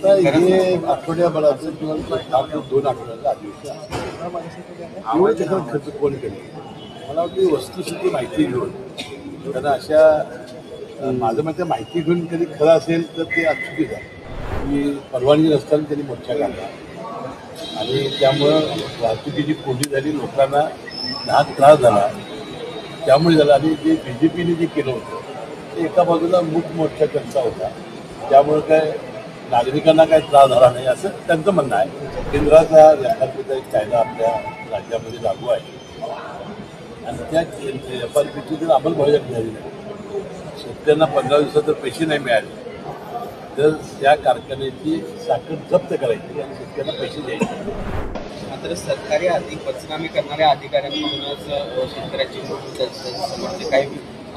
आता हे आठवड्याभराचं किंवा 2 आठवड्याचं अधिवेशन एवढं त्याचा खर्च कोण केले. मला वाटतं वस्तुस्थिती माहिती घेऊन त्यांना अशा माझं मते माहिती घेऊन कधी खरं असेल तर ते चुकीचं आहे की परवानगी नसताना त्यांनी मोर्चा काढला आणि त्यामुळं वाहतुकीची कोंडी झाली, लोकांना नाहक त्रास झाला, त्यामुळे झाला. आणि जे BJPने जे केलं होतं ते एका बाजूला मूक मोर्चा त्यांचा होता, त्यामुळे काय नागरिकांना काही त्रास झाला नाही असं त्यांचं म्हणणं आहे. केंद्राचा FRPचा एक कायदा आपल्या राज्यामध्ये लागू आहे आणि त्या FRPची जर अंमलबजावणी झाली नाही, शेतकऱ्यांना 15 दिवसात जर पैसे नाही मिळाले तर त्या कारखान्याची साखर जप्त करायची आणि शेतकऱ्यांना पैसे द्यायचे. मात्र सरकारी पंचनामे करणाऱ्या अधिकाऱ्यांकडूनच शेतकऱ्याची समोरचे काही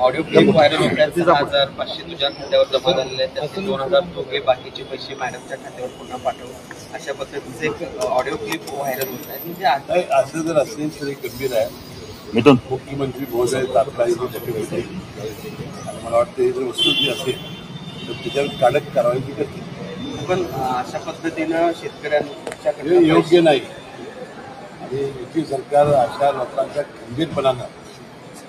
ऑडिओ क्लिप व्हायरल होत्या. 6,500 तुझ्या खात्यावर जमा झालेले आहेत, त्यातले 2,000 दोघे बाकीचे पैसे मॅडमच्या खात्यावर पुन्हा पाठवू, अशा पद्धतीचे एक ऑडिओ क्लिप व्हायरल होत आहेत. म्हणजे असं जर असेल तर गंभीर आहे. मुख्यमंत्री महोदय तात्काळ होते आणि मला वाटतं ही जर वस्तू जी असेल तर त्याच्यावर कडक कारवाई करतील. पण अशा पद्धतीनं शेतकऱ्यांच्या योग्य नाही आणि युती सरकार अशा लोकांच्या खंबीरपणानं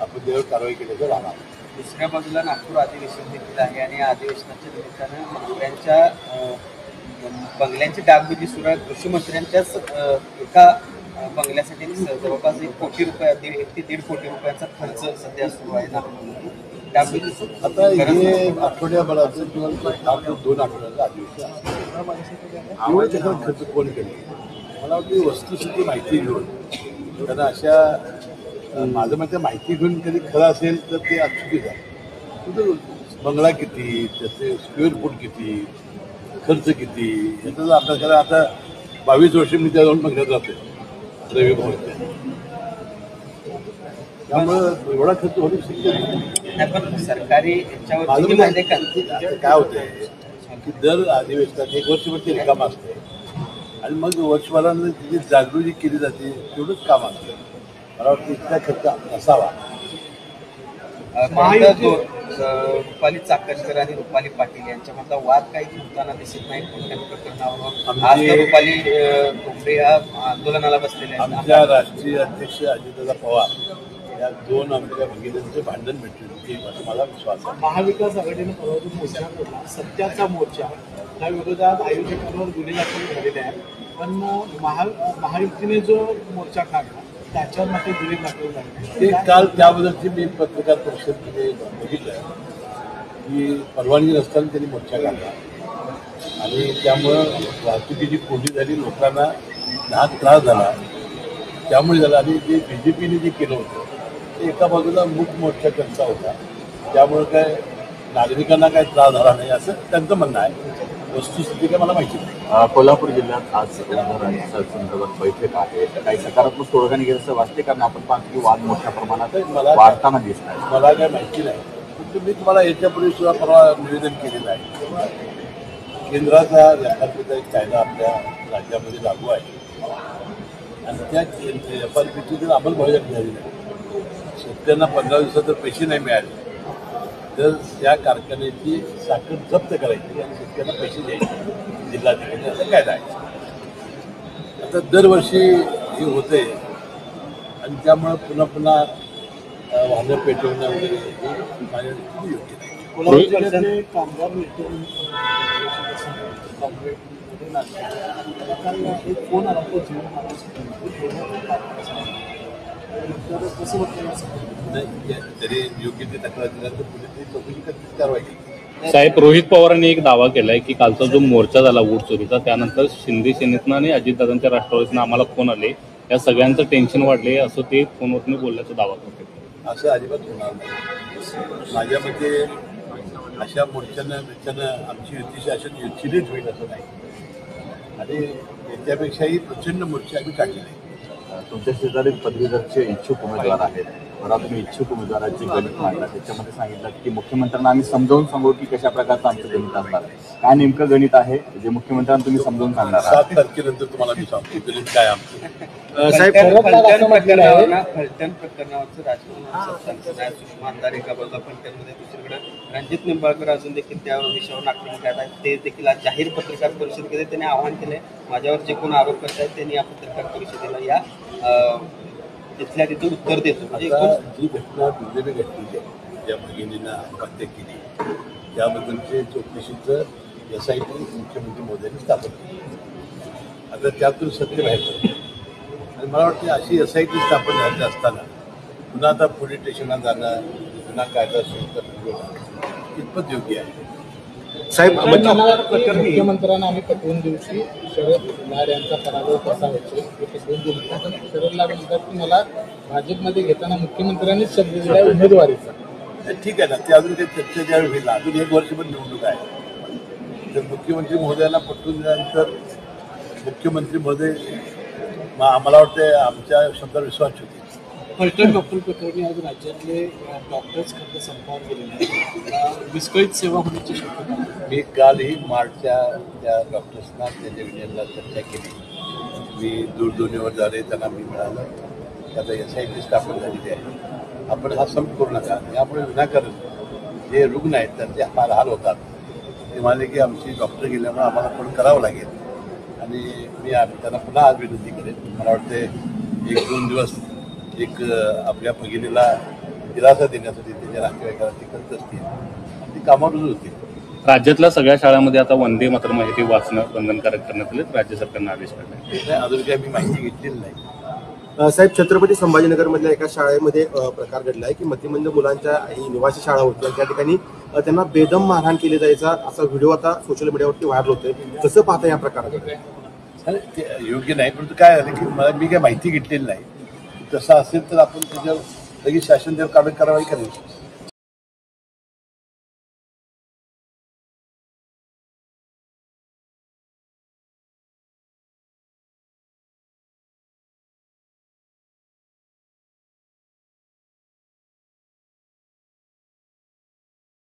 आपण त्यावर कारवाई केल्याचं राहणार. दुसऱ्या बाजूला नागपूर अधिवेशन देखील आहे आणि या अधिवेशनाच्या निमित्तानं मंत्र्यांच्या बंगल्यांची डागडुजी सुरू आहे. कृषी मंत्र्यांच्याच एका बंगल्यासाठी जवळपास 1 कोटी रुपये 1 ते 1.5 कोटी रुपयाचा खर्च सध्या सुरू आहे नागपूरमध्ये. आता हे आठवड्याभराचं किंवा 2 आठवड्याचं अधिवेशन एवढं त्याचा खर्च कोण केले. मला वाटतं वस्तुस्थिती माहिती घेऊन त्यांना अशा माझं मते माहिती घेऊन कधी खरं असेल तर ते चुकीचं आहे. बंगला किती, त्याचे स्क्वेअर फूट किती, खर्च किती याचा जर अभ्यास करा. आता 22 वर्ष मी त्या जाऊन बंगल्यात राहतोय रवी भवनच्या, त्यामुळं एवढा खर्च होणं शक्य नाही. पण सरकारी याच्यावर काय होतंय की दर अधिवेशनात 1 वर्षभर ते रिकाम असते आणि मग वर्षभरानं तिची जागृती केली जाते, तेवढंच काम असतं. मला वाटतं इतका खर्च नसावा. रुपाली चाकणकर आणि रुपाली पाटील यांच्यामधला वाद काही होताना दिसत नाही कोणत्या प्रकरणावर. आज रुपाली ठोंबरे या आंदोलनाला बसलेले आहेत. आमच्या राष्ट्रीय अध्यक्ष अजितदादा पवार या 2 आमच्या भगिनींचे भांडण भेटले असं मला विश्वास आहे. महाविकास आघाडीनं परवाचा मोर्चा केला, सत्याचा मोर्चा, त्या विरोधात आयोजकांवर गुन्हे दाखल झालेले आहेत. पण महायुतीने जो मोर्चा काढला त्याच्यावर मात्र गुन्हे दाखल झाले. ते काल त्याबद्दलची मी पत्रकार परिषदेमध्ये बघितलं की परवानगी नसताना त्यांनी मोर्चा काढला आणि त्यामुळं वाहतुकीची कोंडी झाली, लोकांना नाहक त्रास झाला, त्यामुळे झाला. आणि जे BJPने जे केलं होतं ते एका बाजूला मूक मोर्चा त्यांचा होता, त्यामुळे काय नागरिकांना काही त्रास झाला नाही असं त्यांचं म्हणणं आहे. वस्तुस्थिती काय मला माहिती नाही. कोल्हापूर जिल्ह्यात आज संदर्भात बैठक आहे, काही सकारात्मक तोडगा निघेल असं वाटते, कारण आपण पाहतो की वाद मोठ्या प्रमाणात वाढताना दिसत आहे. मला काय माहिती नाही, पण मी तुम्हाला याच्यापूर्वी सुद्धा परवा निवेदन केलेलं आहे. केंद्राचा FRPचा एक कायदा आपल्या राज्यामध्ये लागू आहे आणि त्या FRPची जर अंमलबजावणी झाली नाही, शेतकऱ्यांना 15 दिवसात जर पैसे नाही मिळाले तर त्या कारखान्याची साखर जप्त करायची आणि शेतकऱ्यांना पैसे द्यायचे जिल्हाधिकारी असं कायदा आहे. आता दरवर्षी हे होते आणि त्यामुळं पुन्हा पुन्हा वाहनं पेटवणं वगैरे हे माझ्या योग्य नाही. कोल्हापूर जिल्ह्यातले कामगार नेते एक फोन आला तो कसं नाही, तरी योग्य ते तक्रार दिल्यानंतर पुढे चौकशी करतील, कारवाई केली. साहेब, रोहित पवारांनी एक दावा केलाय की कालचा जो मोर्चा झाला वोट चोरीचा, त्यानंतर शिंदे सेनेतनं आणि अजितदादांच्या राष्ट्रवादीतनं आम्हाला फोन आले, या सगळ्यांचं टेन्शन वाढले असं ते फोनवरनं बोलल्याचा दावा करते. असं अजिबात होणार नाही. माझ्या मते अशा मोर्चानं आमची युतीशी अशा युतीनेच होईल असं नाही आणि याच्यापेक्षाही प्रचंड मोर्चे आम्ही काढले नाही. तुमच्या शेजारी पदवीधरचे इच्छुक उमेदवार आहेत, परवा तुम्ही इच्छुक उमेदवाराचे गणित मांडला, त्याच्यामध्ये सांगितलं की मुख्यमंत्र्यांना आम्ही समजावून सांगू की कशा प्रकारचं आमचं गणित असणार आहे. काय नेमकं गणित आहे जे मुख्यमंत्र्यांना तुम्ही समजावून सांगणार आहात? 7 तारखेनंतर तुम्हाला मी सांगतो गणित काय आमचं. साहेब, फलटण प्रकरणावरचं राजकीय न्याय सुषमा अंधारे एका बाजूला फलटणमध्ये, दुसरीकडे रणजित निंबाळकर अजून देखील त्या विषयावर आक्रमक आहेत. ते देखील आज जाहीर पत्रकार परिषदेमध्ये त्यांनी आवाहन केलंय, माझ्यावर जे कोण आरोप करतायत त्यांनी या पत्रकार परिषदेला या तिथल्या तिथं उत्तर देतो. म्हणजे आता जी घटना दुर्दैवी घटनेची आहे, ज्या भगिनीनं आत्महत्या केली त्याबद्दलचे चौकशीचं SIT मुख्यमंत्री मोदींनी स्थापन केली. आता त्यातून सत्य बाहेर पडलं आणि मला वाटतं अशी SIT स्थापन झाली असताना पुन्हा आता पोलीस स्टेशनला जाणं, पुन्हा कायदा सुरू कितपत योग्य आहे. साहेब, मुख्यमंत्र्यांना आम्ही पटवून देऊ की शरद पवार यांचा पराभव कसा व्हायचे हे पटवून देऊ. पण शरद पवार म्हणतात की मला भाजपमध्ये घेताना मुख्यमंत्र्यांनीच शब्द दिला उमेदवारीचा. ठीक आहे ना, ते अजून काही चर्चा ज्यावेळी होईल, अजून 1 वर्षभर निवडणूक आहे, तर मुख्यमंत्री महोदयांना पटवून दिल्यानंतर मुख्यमंत्री महोदय आम्हाला वाटतं आमच्या शब्दावर विश्वास ठेवतील. फलटण डॉक्टर प्रकरणी आज राज्यातले डॉक्टर्स खरं संपावर गेलेले आहेत. विस्कळीत सेवा होण्याची शक्यता आहे. मी कालही मार्चच्या त्या डॉक्टर्सना त्यांच्या विनयला चर्चा केली. मी दूरध्वनीवर झाले, त्यांना मी मिळालं की आता SIT स्थापन झालेली आहे, आपण हा संप करू नका. यामुळे विनाकारण जे रुग्ण आहेत त्यांचे फार हाल होतात. ते म्हणाले की आमची डॉक्टर गेल्यामुळे आम्हाला पण करावं लागेल आणि मी त्यांना पुन्हा आज विनंती करेन. मला वाटते 1-2 दिवस एक आपल्या भगिनीला दिलासा देण्यासाठी त्याच्या नातेवाईकाला ते करत असतील आणि ती कामावर रुजू होतील. राज्यातल्या सगळ्या शाळांमध्ये आता वंदे मातरम माहिती वाचणं बंधनकारक करण्यात आले, राज्य सरकारनं आदेश काढला. अजून काही मी माहिती घेतलेली नाही. साहेब, छत्रपती संभाजीनगरमधल्या एका शाळेमध्ये प्रकार घडला आहे की मतिमंद मुलांच्या ही निवासी शाळा होती आणि त्या ठिकाणी त्यांना बेदम मारहाण केली जायचा असा व्हिडिओ आता सोशल मीडियावरती व्हायरल होतोय. कसं पाहता या प्रकाराकडे? ते योग्य नाही, परंतु काय झालं की मी काही माहिती घेतलेली नाही. तसं असेल तर आपण त्याच्यावर लगेच शासन कारवाई करावी.